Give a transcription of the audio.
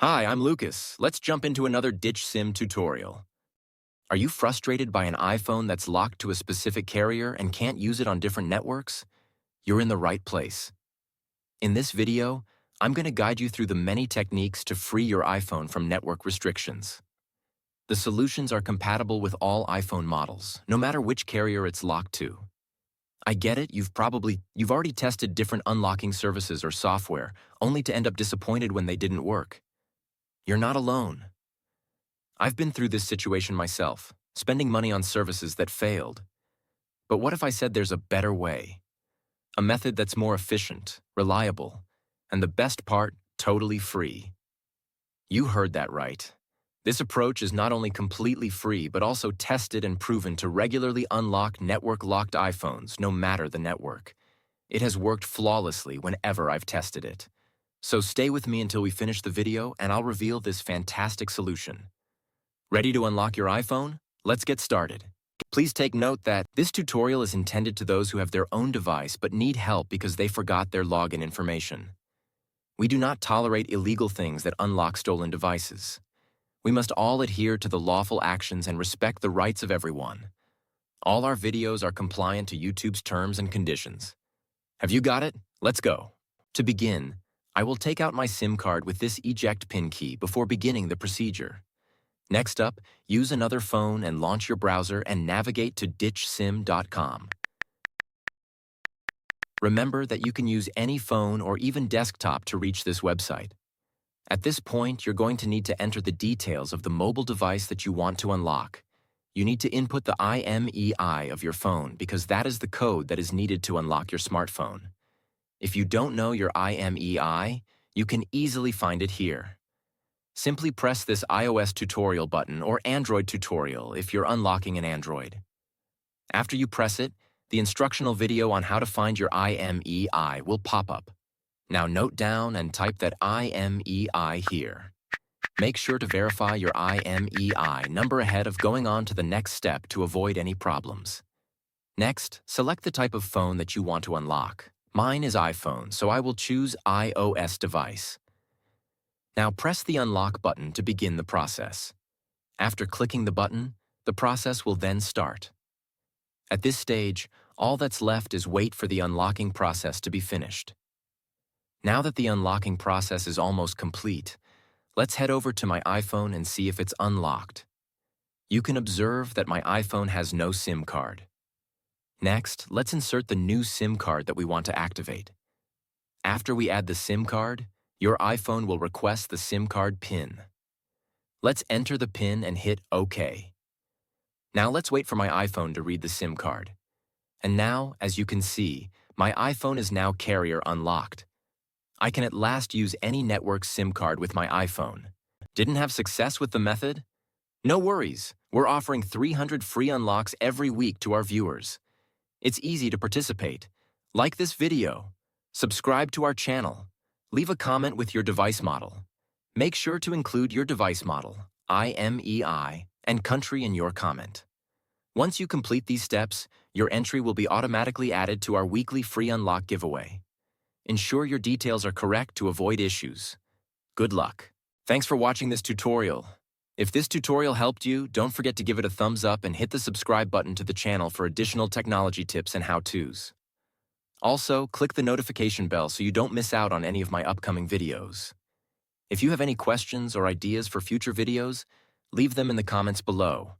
Hi, I'm Lucas. Let's jump into another ditch SIM tutorial. Are you frustrated by an iPhone that's locked to a specific carrier and can't use it on different networks? You're in the right place. In this video, I'm going to guide you through the many techniques to free your iPhone from network restrictions. The solutions are compatible with all iPhone models, no matter which carrier it's locked to. I get it, you've already tested different unlocking services or software, only to end up disappointed when they didn't work. You're not alone. I've been through this situation myself, spending money on services that failed. But what if I said there's a better way? A method that's more efficient, reliable, and the best part, totally free. You heard that right. This approach is not only completely free, but also tested and proven to regularly unlock network-locked iPhones, no matter the network. It has worked flawlessly whenever I've tested it. So stay with me until we finish the video and I'll reveal this fantastic solution. Ready to unlock your iPhone? Let's get started. Please take note that this tutorial is intended to those who have their own device but need help because they forgot their login information. We do not tolerate illegal things that unlock stolen devices. We must all adhere to the lawful actions and respect the rights of everyone. All our videos are compliant to YouTube's terms and conditions. Have you got it? Let's go. To begin, I will take out my SIM card with this eject pin key before beginning the procedure. Next up, use another phone and launch your browser and navigate to ditchsim.com. Remember that you can use any phone or even desktop to reach this website. At this point, you're going to need to enter the details of the mobile device that you want to unlock. You need to input the IMEI of your phone because that is the code that is needed to unlock your smartphone. If you don't know your IMEI, you can easily find it here. Simply press this iOS tutorial button or Android tutorial if you're unlocking an Android. After you press it, the instructional video on how to find your IMEI will pop up. Now note down and type that IMEI here. Make sure to verify your IMEI number ahead of going on to the next step to avoid any problems. Next, select the type of phone that you want to unlock. Mine is iPhone, so I will choose iOS device. Now press the unlock button to begin the process. After clicking the button, the process will then start. At this stage, all that's left is wait for the unlocking process to be finished. Now that the unlocking process is almost complete, let's head over to my iPhone and see if it's unlocked. You can observe that my iPhone has no SIM card. Next, let's insert the new SIM card that we want to activate. After we add the SIM card, your iPhone will request the SIM card PIN. Let's enter the PIN and hit OK. Now let's wait for my iPhone to read the SIM card. And now, as you can see, my iPhone is now carrier unlocked. I can at last use any network SIM card with my iPhone. Didn't have success with the method? No worries, we're offering 300 free unlocks every week to our viewers. It's easy to participate. Like this video, subscribe to our channel, leave a comment with your device model. Make sure to include your device model, IMEI, and country in your comment. Once you complete these steps, your entry will be automatically added to our weekly free unlock giveaway. Ensure your details are correct to avoid issues. Good luck. Thanks for watching this tutorial. If this tutorial helped you, don't forget to give it a thumbs up and hit the subscribe button to the channel for additional technology tips and how-tos. Also, click the notification bell so you don't miss out on any of my upcoming videos. If you have any questions or ideas for future videos, leave them in the comments below.